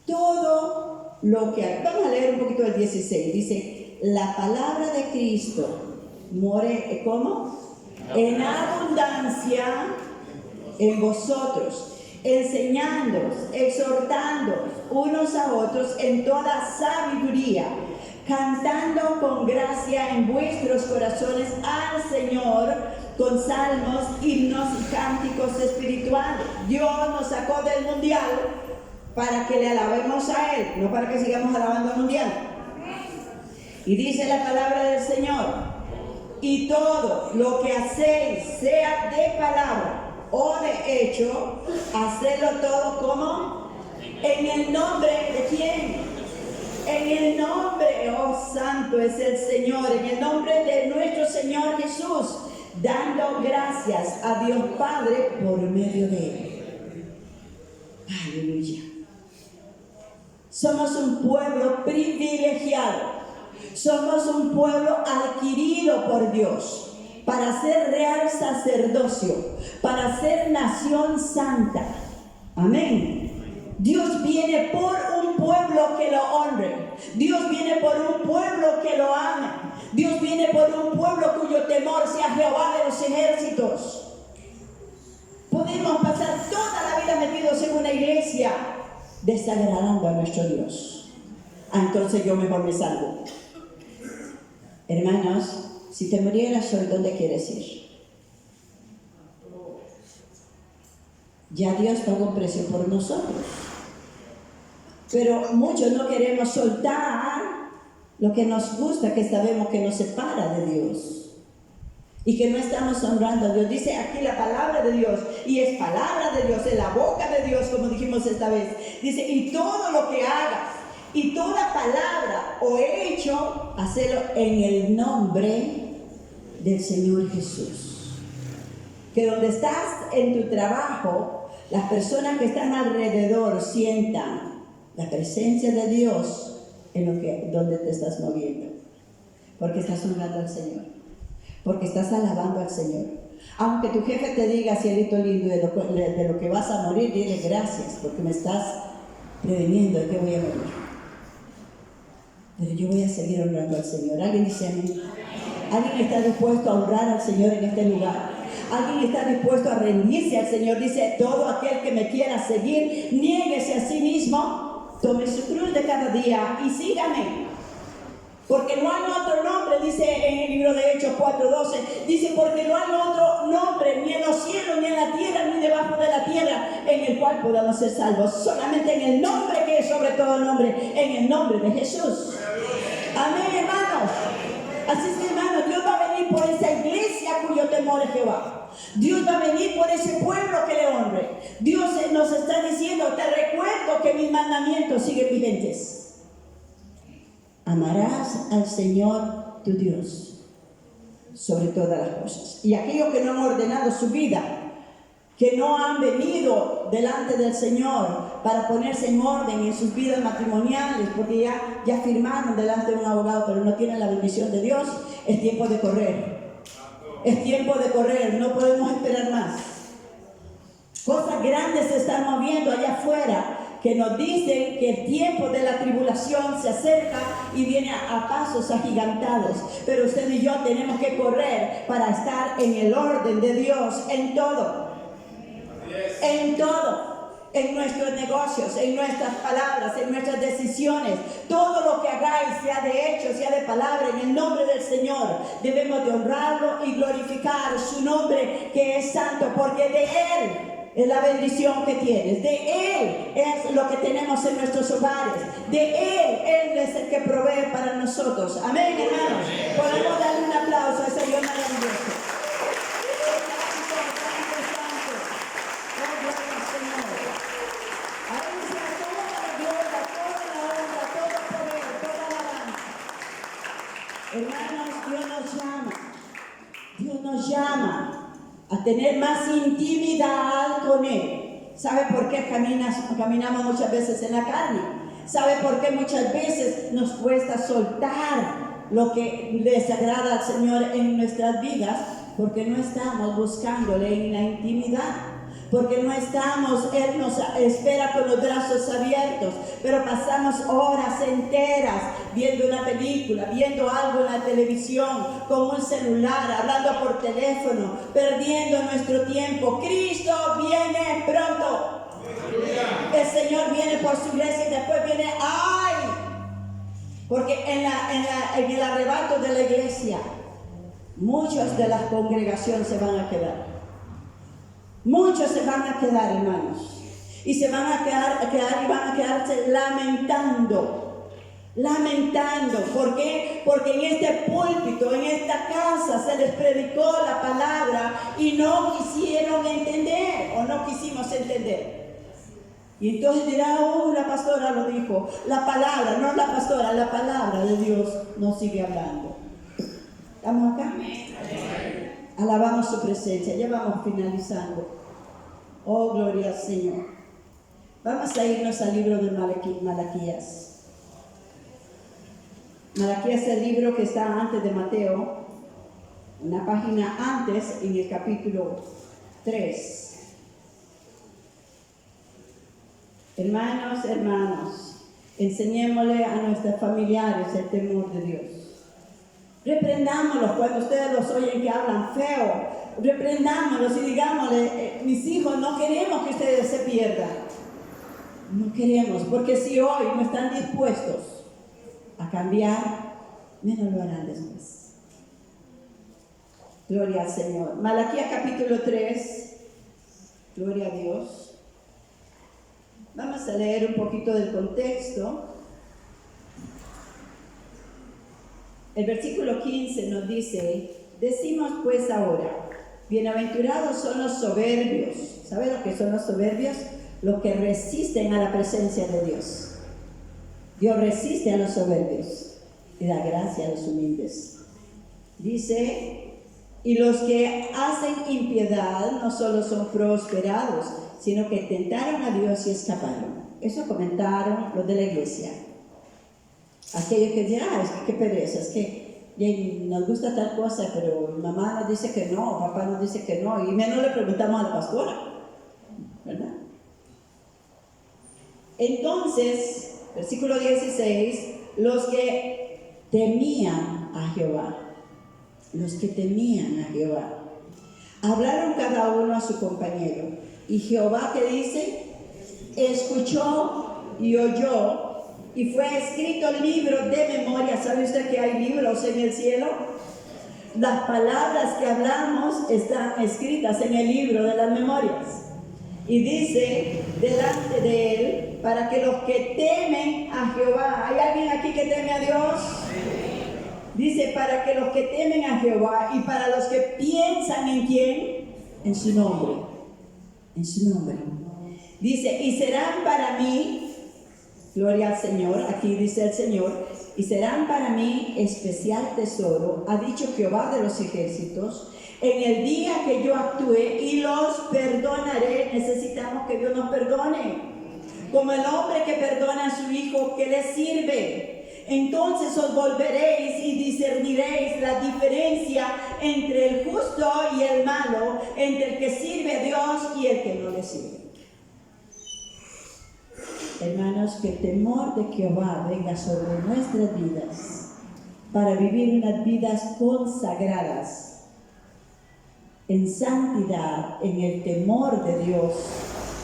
Todo lo que... Vamos a leer un poquito el 16. Dice, la palabra de Cristo more, ¿cómo? En abundancia en vosotros, enseñándoos, exhortándoos unos a otros en toda sabiduría, cantando con gracia en vuestros corazones al Señor, con salmos, himnos y cánticos espirituales. Dios nos sacó del mundial para que le alabemos a Él, no para que sigamos alabando al mundial. Y dice la palabra del Señor, y todo lo que hacéis, sea de palabra o de hecho, hacedlo todo como en el nombre de ¿quién? En el nombre, oh santo es el Señor, en el nombre de nuestro Señor Jesús, dando gracias a Dios Padre por medio de Él. Aleluya. Somos un pueblo privilegiado. Somos un pueblo adquirido por Dios para ser real sacerdocio, para ser nación santa. Amén. Dios viene por un pueblo que lo honre. Dios viene por un pueblo que lo ame. Dios viene por un pueblo cuyo temor sea Jehová de los ejércitos. Podemos pasar toda la vida metidos en una iglesia desagradando a nuestro Dios. Entonces yo mejor me salgo. Hermanos, si te murieras hoy, ¿dónde quieres ir? Ya Dios pagó un precio por nosotros. Pero muchos no queremos soltar lo que nos gusta, que sabemos que nos separa de Dios. Y que no estamos honrando a Dios. Dice aquí la palabra de Dios. Y es palabra de Dios, es la boca de Dios, como dijimos esta vez. Dice, y todo lo que hagas, y toda palabra o hecho, hacerlo en el nombre del Señor Jesús. Que donde estás en tu trabajo, las personas que están alrededor sientan la presencia de Dios en donde te estás moviendo. Porque estás honrando al Señor. Porque estás alabando al Señor. Aunque tu jefe te diga, cielito lindo, de lo que vas a morir, dile gracias, porque me estás preveniendo de que voy a morir. Pero yo voy a seguir honrando al Señor. ¿Alguien dice amén? ¿Alguien está dispuesto a honrar al Señor en este lugar? ¿Alguien está dispuesto a rendirse al Señor? Dice, todo aquel que me quiera seguir, niéguese a sí mismo, tome su cruz de cada día y sígame. Porque no hay otro nombre, dice en el libro de Hechos 4:12, dice, porque no hay otro nombre, ni en los cielos, ni en la tierra, ni debajo de la tierra, en el cual podamos ser salvos. Solamente en el nombre que es sobre todo nombre, en el nombre de Jesús. Amén, hermanos. Así es que, hermanos, Dios va a venir por esa iglesia cuyo temor es Jehová. Dios va a venir por ese pueblo que le honre. Dios nos está diciendo, te recuerdo que mis mandamientos siguen vigentes. Amarás al Señor tu Dios sobre todas las cosas. Y aquellos que no han ordenado su vida, que no han venido delante del Señor para ponerse en orden en sus vidas matrimoniales, porque ya firmaron delante de un abogado, pero no tienen la bendición de Dios, es tiempo de correr. Es tiempo de correr, no podemos esperar más. Cosas grandes se están moviendo allá afuera, que nos dicen que el tiempo de la tribulación se acerca y viene a pasos agigantados. Pero usted y yo tenemos que correr para estar en el orden de Dios en todo. En todo. En nuestros negocios, en nuestras palabras, en nuestras decisiones. Todo lo que hagáis, sea de hecho, sea de palabra, en el nombre del Señor, debemos de honrarlo y glorificar su nombre que es santo, porque de Él es la bendición que tienes, de Él es lo que tenemos en nuestros hogares, de Él es el que provee para nosotros. Amén, hermanos. Podemos darle un aplauso a ese Dios maravilloso. Hermanos, Dios nos llama a tener más intimidad con Él. ¿Sabe por qué caminamos muchas veces en la carne? ¿Sabe por qué muchas veces nos cuesta soltar lo que les agrada al Señor en nuestras vidas? Porque no estamos buscándole en la intimidad. Porque no estamos, Él nos espera con los brazos abiertos, pero pasamos horas enteras viendo una película, viendo algo en la televisión, con un celular, hablando por teléfono, perdiendo nuestro tiempo. Cristo viene pronto. El Señor viene por su iglesia y después viene, ¡ay! Porque en el arrebato de la iglesia, muchos de la congregación se van a quedar. Muchos se van a quedar, hermanos, y se van a quedar y van a quedarse lamentando. ¿Por qué? Porque en este púlpito, en esta casa, se les predicó la palabra y no quisieron entender, o no quisimos entender. Y entonces dirá, la pastora lo dijo. La palabra, no la pastora, la palabra de Dios nos sigue hablando. ¿Estamos acá? Alabamos su presencia, ya vamos finalizando. Oh, gloria al Señor. Vamos a irnos al libro de Malaquías. Malaquías es el libro que está antes de Mateo, una página antes, en el capítulo 3. Hermanos, enseñémosle a nuestros familiares el temor de Dios. Reprendámoslos cuando ustedes los oyen que hablan feo. Reprendámoslos y digámosle, mis hijos, no queremos que ustedes se pierdan. No queremos, porque si hoy no están dispuestos a cambiar, menos lo harán después. Gloria al Señor. Malaquías capítulo 3. Gloria a Dios. Vamos a leer un poquito del contexto. El versículo 15 nos dice, decimos pues ahora, bienaventurados son los soberbios. ¿Saben lo que son los soberbios? Los que resisten a la presencia de Dios. Dios resiste a los soberbios y da gracia a los humildes. Dice, y los que hacen impiedad no solo son prosperados, sino que tentaron a Dios y escaparon. Eso comentaron los de la iglesia. Aquellos que dicen, es que qué pereza, es que nos gusta tal cosa, pero mamá nos dice que no, papá nos dice que no, y menos le preguntamos a la pastora, ¿verdad? Entonces, versículo 16, los que temían a Jehová, hablaron cada uno a su compañero, y Jehová, ¿qué dice? Escuchó y oyó, y fue escrito el libro de memoria. ¿Sabe usted que hay libros en el cielo? Las palabras que hablamos están escritas en el libro de las memorias. Y dice, delante de él, para que los que temen a Jehová, ¿hay alguien aquí que teme a Dios? Dice, para que los que temen a Jehová y para los que piensan en ¿quién? En su nombre. En su nombre. Dice, y serán para mí, gloria al Señor, aquí dice el Señor, y serán para mí especial tesoro, ha dicho Jehová de los ejércitos, en el día que yo actúe y los perdonaré. Necesitamos que Dios nos perdone. Como el hombre que perdona a su hijo, que le sirve. Entonces os volveréis y discerniréis la diferencia entre el justo y el malo, entre el que sirve a Dios y el que no le sirve. Hermanos, que el temor de Jehová venga sobre nuestras vidas para vivir unas vidas consagradas en santidad, en el temor de Dios,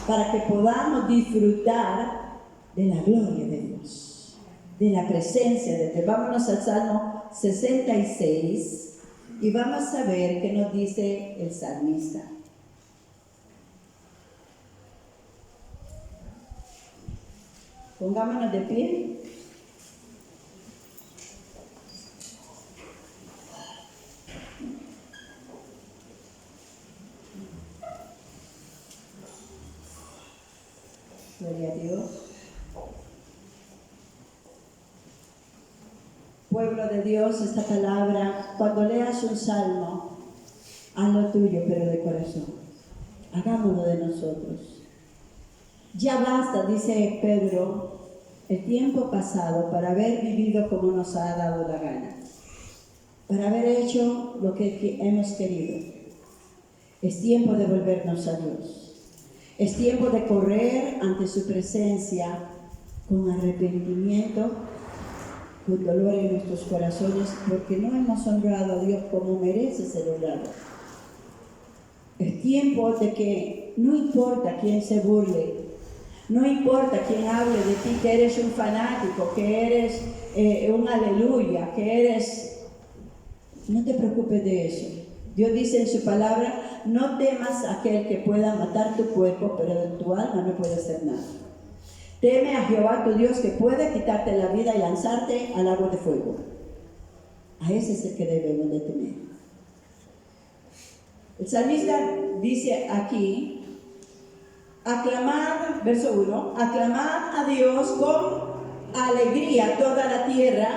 para que podamos disfrutar de la gloria de Dios, de la presencia de Dios. Vámonos al Salmo 66 y vamos a ver qué nos dice el salmista. Pongámonos de pie. Gloria a Dios. Pueblo de Dios, esta palabra, cuando leas un salmo, hazlo tuyo, pero de corazón. Hagámoslo de nosotros. Ya basta, dice Pedro, el tiempo pasado para haber vivido como nos ha dado la gana, para haber hecho lo que hemos querido. Es tiempo de volvernos a Dios. Es tiempo de correr ante su presencia con arrepentimiento, con dolor en nuestros corazones, porque no hemos honrado a Dios como merece ser honrado. Es tiempo de que no importa quién se burle, no importa quién hable de ti, que eres un fanático, que eres un aleluya, que eres... No te preocupes de eso. Dios dice en su palabra, no temas a aquel que pueda matar tu cuerpo, pero de tu alma no puede hacer nada. Teme a Jehová tu Dios, que puede quitarte la vida y lanzarte al lago de fuego. A ese es el que debemos de temer. El salmista dice aquí, aclamad, verso 1, aclamad a Dios con alegría toda la tierra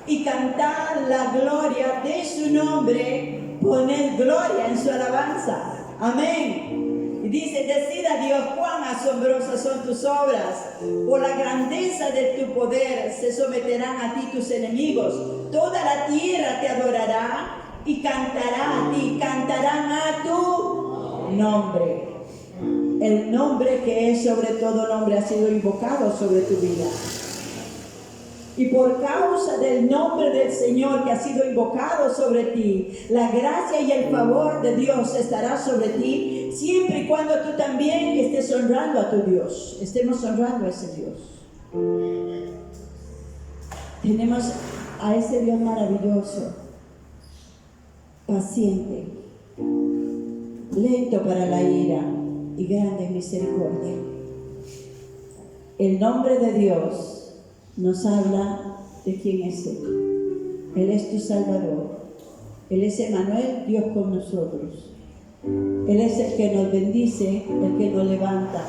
y cantad la gloria de su nombre, poned gloria en su alabanza. Amén. Y dice, decid a Dios cuán asombrosas son tus obras, por la grandeza de tu poder se someterán a ti tus enemigos, toda la tierra te adorará y cantará a ti, cantarán a tu nombre. El nombre que es sobre todo nombre ha sido invocado sobre tu vida. Y por causa del nombre del Señor que ha sido invocado sobre ti, la gracia y el favor de Dios estará sobre ti, siempre y cuando tú también estés honrando a tu Dios. Estemos honrando a ese Dios. Tenemos a ese Dios maravilloso, paciente, lento para la ira y grande en misericordia. El nombre de Dios nos habla de quién es Él. Él es tu Salvador. Él es Emmanuel, Dios con nosotros. Él es el que nos bendice, el que nos levanta,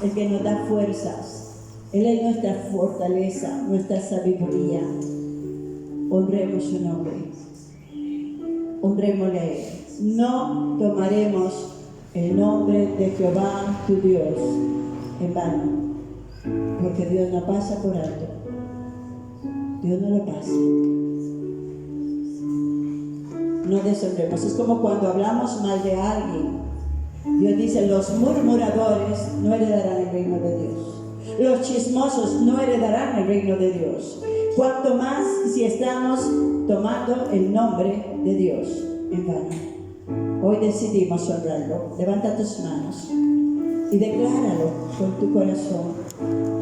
el que nos da fuerzas. Él es nuestra fortaleza, nuestra sabiduría. Honremos su nombre. Honrémosle a Él. No tomaremos el nombre de Jehová tu Dios en vano. porque Dios no pasa por alto. Dios no lo pasa. No deshonremos. Es como cuando hablamos mal de alguien. Dios dice, los murmuradores no heredarán el reino de Dios. Los chismosos no heredarán el reino de Dios. Cuanto más si estamos tomando el nombre de Dios en vano. Hoy decidimos honrarlo. Levanta tus manos y decláralo con tu corazón.